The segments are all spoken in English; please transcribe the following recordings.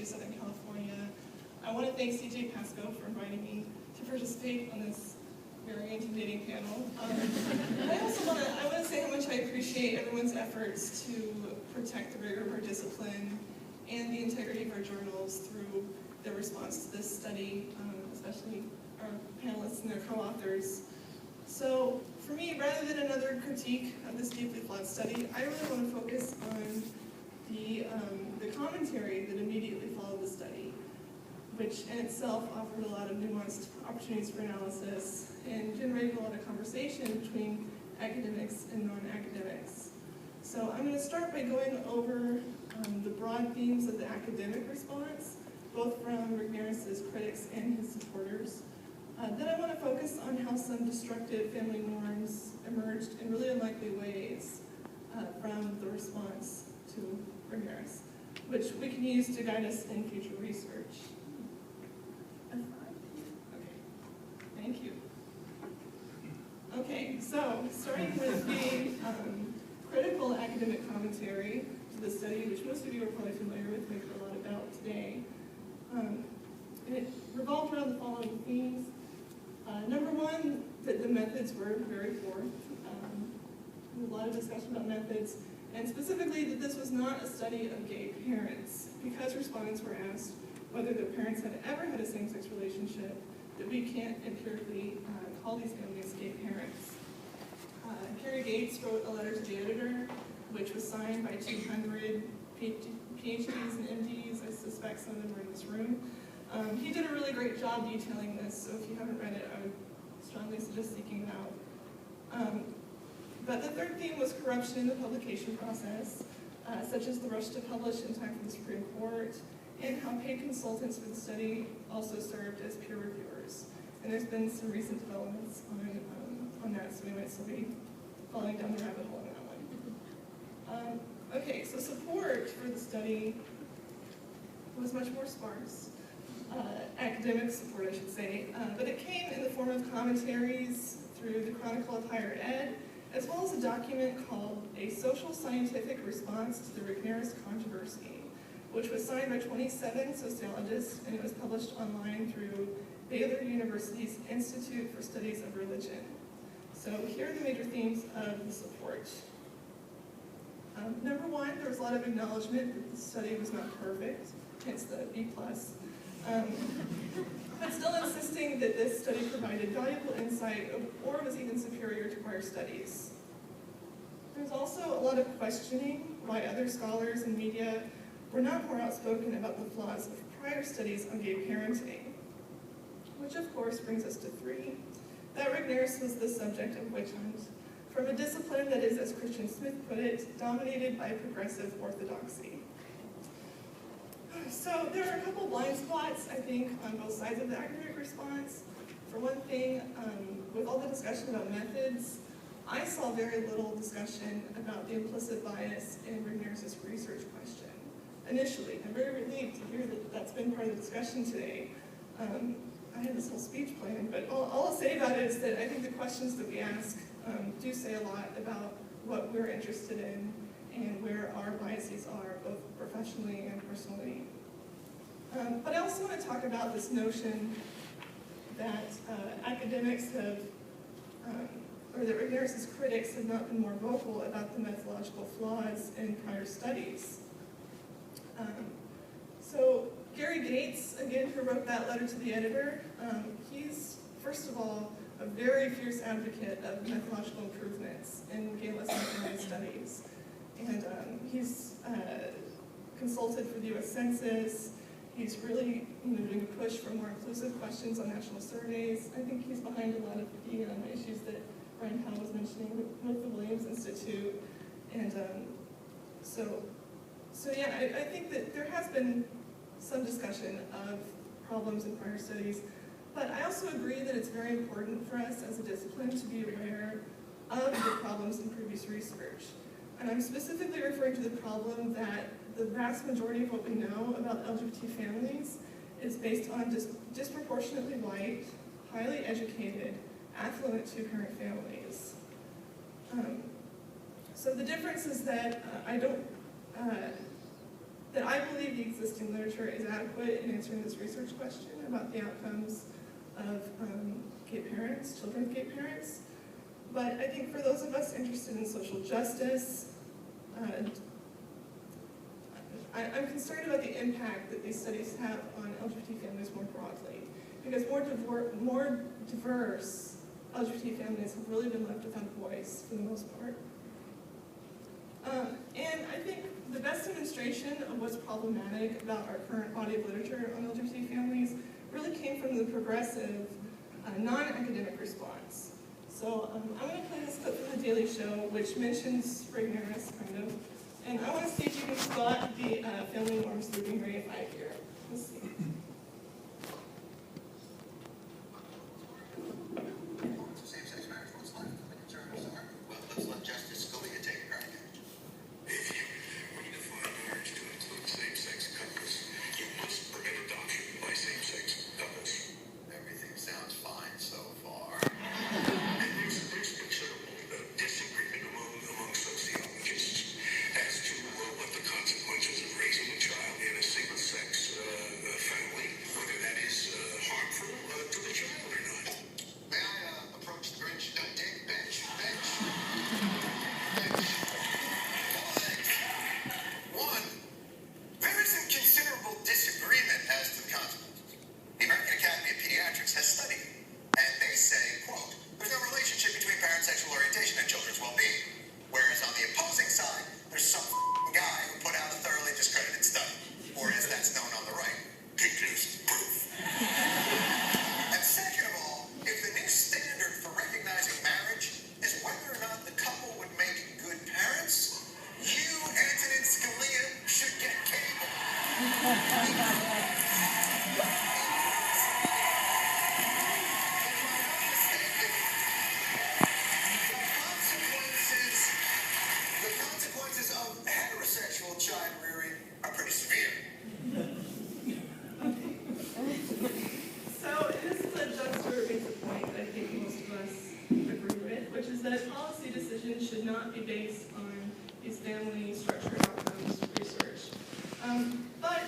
University of Southern California. I want to thank CJ Pasco for inviting me to participate on this very intimidating panel. I also want to say how much I appreciate everyone's efforts to protect the rigor of our discipline and the integrity of our journals through their response to this study, especially our panelists and their co-authors. So for me, rather than another critique of this deeply flawed study, I really want to focus on the commentary that immediately followed the study, which in itself offered a lot of nuanced opportunities for analysis and generated a lot of conversation between academics and non-academics. So I'm going to start by going over the broad themes of the academic response, both from Regnerus' critics and his supporters. Then I want to focus on how some destructive family norms emerged in really unlikely ways from the response to Regnerus, which we can use to guide us in future research. Okay, thank you. Okay, so starting with the critical academic commentary to the study, which most of you are probably familiar with, we've heard a lot about today. And it revolved around the following themes. Number one, that the methods were very poor. A lot of discussion about methods, and specifically that this was not a study of gay parents, because respondents were asked whether their parents had ever had a same-sex relationship, that we can't empirically call these families gay parents. Gary Gates wrote a letter to the editor, which was signed by 200 PhDs and MDs. I suspect some of them were in this room. He did a really great job detailing this, so if you haven't read it, I would strongly suggest seeking it out. But the third theme was corruption in the publication process, such as the rush to publish in time for the Supreme Court, and how paid consultants for the study also served as peer reviewers. And there's been some recent developments on that, so we might still be falling down the rabbit hole on that one. Okay, so support for the study was much more sparse. Academic support, I should say, but it came in the form of commentaries through the Chronicle of Higher Ed, as well as a document called A Social Scientific Response to the Regnerus Controversy, which was signed by 27 sociologists, and it was published online through Baylor University's Institute for Studies of Religion. So here are the major themes of the support. Number one, there was a lot of acknowledgement that the study was not perfect, hence the B+. But still insisting that this study provided valuable insight or was even superior to prior studies. There's also a lot of questioning why other scholars and media were not more outspoken about the flaws of prior studies on gay parenting, which of course brings us to 3, that Regnerus was the subject of witch hunt, from a discipline that is, as Christian Smith put it, dominated by progressive orthodoxy. So there are a couple blind spots, I think, on both sides of the academic response. For one thing, with all the discussion about methods, I saw very little discussion about the implicit bias in Regnerus' research question. Initially, I'm very relieved to hear that that's been part of the discussion today. I had this whole speech planned, but all I'll say about it is that I think the questions that we ask do say a lot about what we're interested in and where our biases are, both professionally and personally. But I also want to talk about this notion that academics have, or that Regnerus' critics have not been more vocal about the methodological flaws in prior studies. So Gary Gates, again, who wrote that letter to the editor, he's, first of all, a very fierce advocate of methodological improvements in gay lesson family studies. And he's consulted for the U.S. Census. He's really doing a push for more inclusive questions on national surveys. I think he's behind a lot of the issues that Brian Powell was mentioning with the Williams Institute. And so yeah, I think that there has been some discussion of problems in prior studies, but I also agree that it's very important for us as a discipline to be aware of the problems in previous research. And I'm specifically referring to the problem that the vast majority of what we know about LGBT families is based on disproportionately white, highly educated, affluent two-parent families. So the difference is that that I believe the existing literature is adequate in answering this research question about the outcomes of gay parents, children of gay parents. But I think for those of us interested in social justice, I'm concerned about the impact that these studies have on LGBT families more broadly, because more diverse LGBT families have really been left without a voice for the most part. And I think the best demonstration of what's problematic about our current body of literature on LGBT families really came from the progressive, non-academic response. So I'm going to play this clip from The Daily Show, which mentions Regnerus, kind of. And I want to see if you can spot the family norms that are being reified here. Let's see. Same-sex marriage, what's left? The conservatives are. Well, let's let Justice Scalia take a crack at it. If you redefine marriage to include same-sex couples, you must permit adoption by same-sex couples. Everything sounds fine so far. And there's considerable disagreement among sociologists as to what the consequences of raising a child in a single-sex family, whether that is harmful to the child or not. May I approach the bench? No, Dick, bench. Bench. All things. One, there is some considerable disagreement as to the consequences. The American Academy of Pediatrics has studied it, and they say, quote, there's no relationship between parent sexual orientation and children's well-being. Whereas on the opposing side, there's some guy who put out a thoroughly discredited study, or as that's known on the right, Pictures, proof. and second of all, if the new standard for recognizing marriage is whether or not the couple would make good parents, you, Antonin Scalia, should get cable. The consequences of heterosexual child rearing are pretty severe. So this is a just basic point that I think most of us agree with, which is that policy decisions should not be based on these family structure outcomes research. But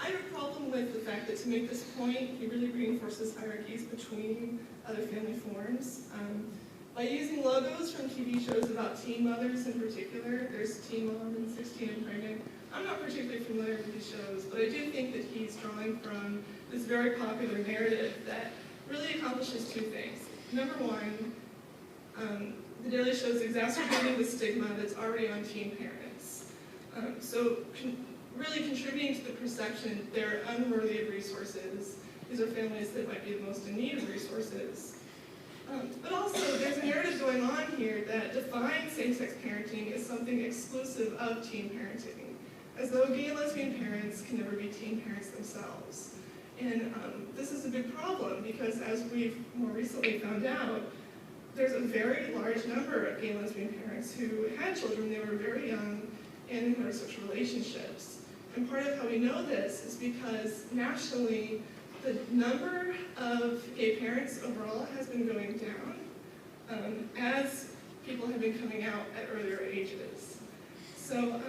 I have a problem with the fact that to make this point, he really reinforces hierarchies between other family forms. By using logos from TV shows about teen mothers in particular, there's Teen Mom and 16 and Pregnant. I'm not particularly familiar with these shows, but I do think that he's drawing from this very popular narrative that really accomplishes two things. Number one, The Daily Show is exacerbating the stigma that's already on teen parents. Really contributing to the perception that they're unworthy of resources. These are families that might be the most in need of resources. But also, there's a narrative going on here that defines same-sex parenting as something exclusive of teen parenting, as though gay and lesbian parents can never be teen parents themselves. And this is a big problem because, as we've more recently found out, there's a very large number of gay and lesbian parents who had children when they were very young and in heterosexual relationships. And part of how we know this is because nationally, the number of gay parents overall has been going down as people have been coming out at earlier ages. So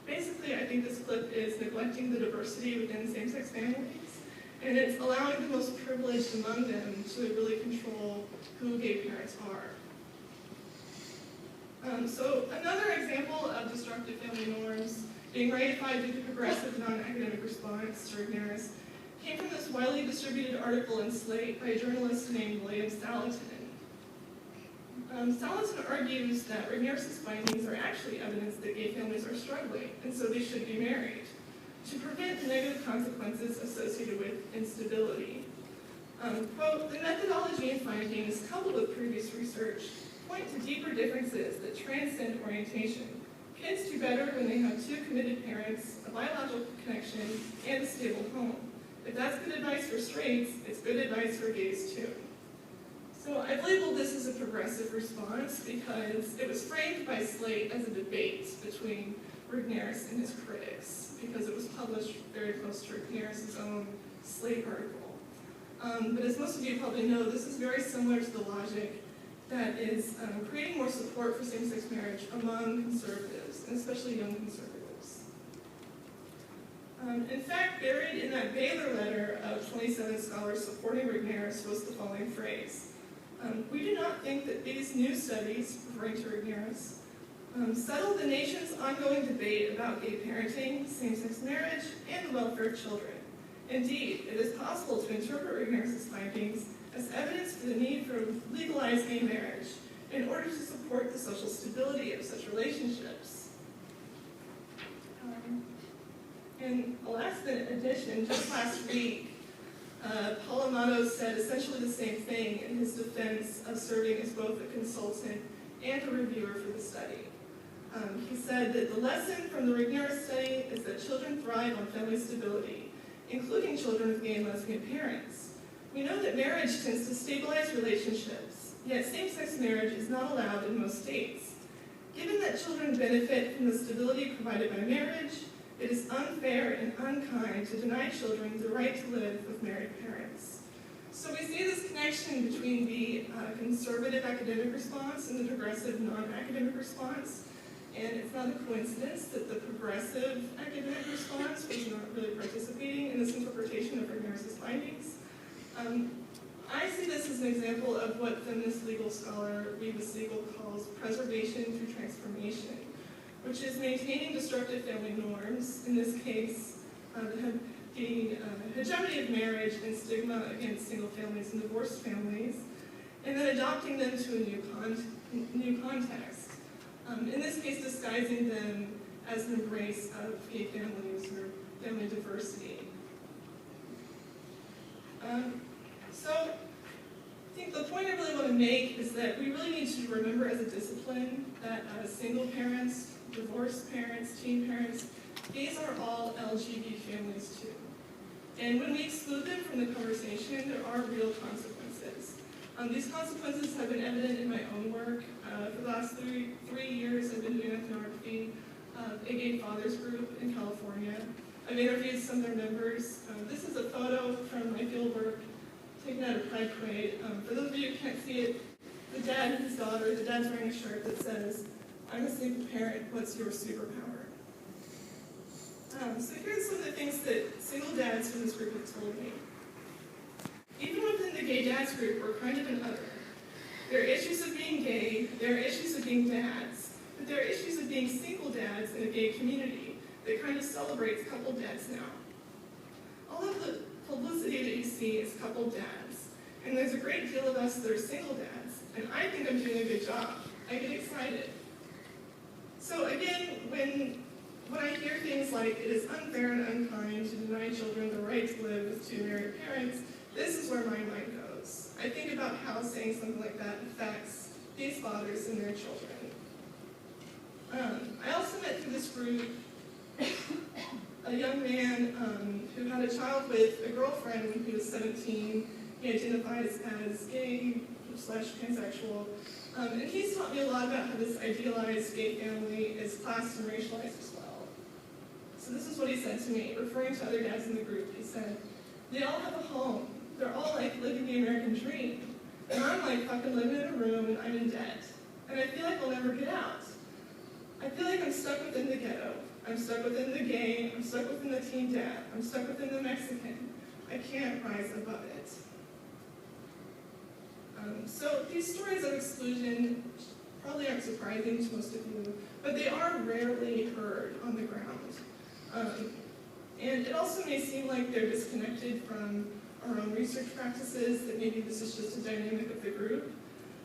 basically, I think this clip is neglecting the diversity within same-sex families, and it's allowing the most privileged among them to really control who gay parents are. So another example of destructive family norms being reified due to progressive non-academic response to Regnerus came from this widely distributed article in Slate by a journalist named William Salatin. Salatin argues that Regnerus' findings are actually evidence that gay families are struggling, and so they should be married, to prevent the negative consequences associated with instability. Quote, the methodology and findings, coupled with previous research, point to deeper differences that transcend orientation. Kids do better when they have two committed parents, a biological connection, and a stable home. If that's good advice for straights, it's good advice for gays too. So I've labeled this as a progressive response because it was framed by Slate as a debate between Regnerus and his critics, because it was published very close to Regnerus' own Slate article. But as most of you probably know, this is very similar to the logic that is creating more support for same-sex marriage among conservatives, and especially young conservatives. In fact, buried in that Baylor letter of 27 scholars supporting Regnerus was the following phrase. We do not think that these new studies, referring to Regnerus, settle the nation's ongoing debate about gay parenting, same-sex marriage, and the welfare of children. Indeed, it is possible to interpret Regnerus' findings as evidence for the need for legalized gay marriage in order to support the social stability of such relationships. In a last minute addition, just last week, Paul Amato said essentially the same thing in his defense of serving as both a consultant and a reviewer for the study. He said that the lesson from the Regnerus study is that children thrive on family stability, including children with gay and lesbian parents. We know that marriage tends to stabilize relationships, yet same-sex marriage is not allowed in most states. Given that children benefit from the stability provided by marriage, it is unfair and unkind to deny children the right to live with married parents. So we see this connection between the conservative academic response and the progressive non-academic response. And it's not a coincidence that the progressive academic response was not really participating in this interpretation of Regnerus' findings. I see this as an example of what feminist legal scholar Reva Siegel calls preservation through transformation, which is maintaining destructive family norms, in this case, the hegemony of marriage and stigma against single families and divorced families, and then adopting them to a new context. In this case, disguising them as an embrace of gay families or family diversity. So I think the point I really want to make is that we really need to remember as a discipline that single parents, divorced parents, teen parents, these are all LGBT families too. And when we exclude them from the conversation, there are real consequences. These consequences have been evident in my own work. For the last three years, I've been doing ethnography of a gay fathers group in California. I've interviewed some of their members. This is a photo from my field work taken at a Pride Parade. For those of you who can't see it, the dad and his daughter, the dad's wearing a shirt that says, "I'm a single parent, what's your superpower?" So here's some of the things that single dads from this group have told me. Even within the gay dads group, we're kind of an other. There are issues of being gay, there are issues of being dads, but there are issues of being single dads in a gay community that kind of celebrates coupled dads now. All of the publicity that you see is coupled dads, and there's a great deal of us that are single dads, and I think I'm doing a good job. I get excited. So again, when I hear things like it is unfair and unkind to deny children the right to live with two married parents, this is where my mind goes. I think about how saying something like that affects these fathers and their children. I also met through this group a young man who had a child with a girlfriend when he was 17. He identifies as gay / pansexual. And he's taught me a lot about how this idealized gay family is classed and racialized as well. So this is what he said to me, referring to other dads in the group. He said, "They all have a home. They're all like living the American dream. And I'm like fucking living in a room and I'm in debt. And I feel like I'll never get out. I feel like I'm stuck within the ghetto. I'm stuck within the gay. I'm stuck within the teen dad. I'm stuck within the Mexican. I can't rise above it." So these stories of exclusion probably aren't surprising to most of you, but they are rarely heard on the ground. And it also may seem like they're disconnected from our own research practices, that maybe this is just a dynamic of the group.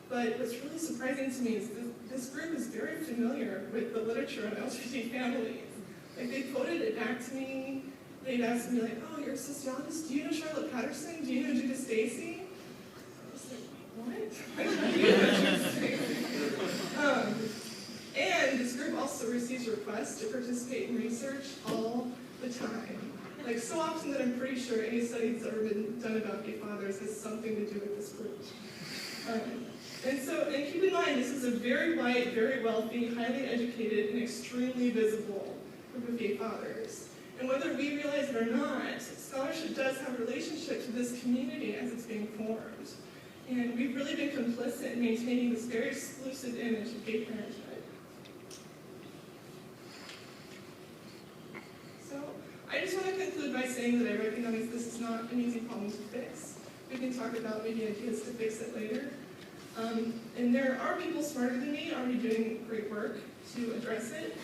But what's really surprising to me is that this group is very familiar with the literature on LGBT families. Like, they quoted it back to me. They'd asked me, like, "Oh, you're a sociologist? Do you know Charlotte Patterson? Do you know Judith Stacy?" I was like, "What? What do you know Judith Stacy?" And this group also receives requests to participate in research all the time. Like, so often that I'm pretty sure any study that's ever been done about gay fathers has something to do with this group. And keep in mind, this is a very white, very wealthy, highly educated, and extremely visible group of gay fathers. And whether we realize it or not, scholarship does have relationships with this community as it's being formed. And we've really been complicit in maintaining this very exclusive image of gay parenthood. So I just want to saying that I recognize this is not an easy problem to fix. We can talk about maybe ideas to fix it later. And there are people smarter than me already doing great work to address it.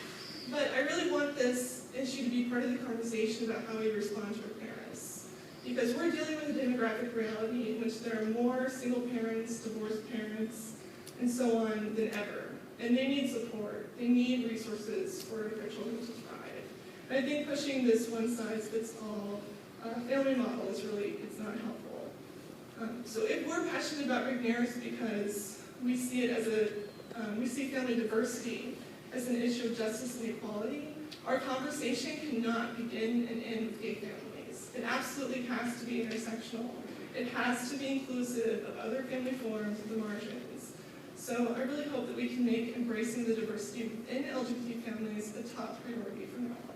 But I really want this issue to be part of the conversation about how we respond to our parents. Because we're dealing with a demographic reality in which there are more single parents, divorced parents, and so on than ever. And they need support. They need resources for their children to thrive. And I think pushing this one-size-fits-all family model is really, it's not helpful. So if we're passionate about Regnerus because we see it as we see family diversity as an issue of justice and equality, our conversation cannot begin and end with gay families. It absolutely has to be intersectional. It has to be inclusive of other family forms at the margins. So I really hope that we can make embracing the diversity within LGBT families a top priority from now on.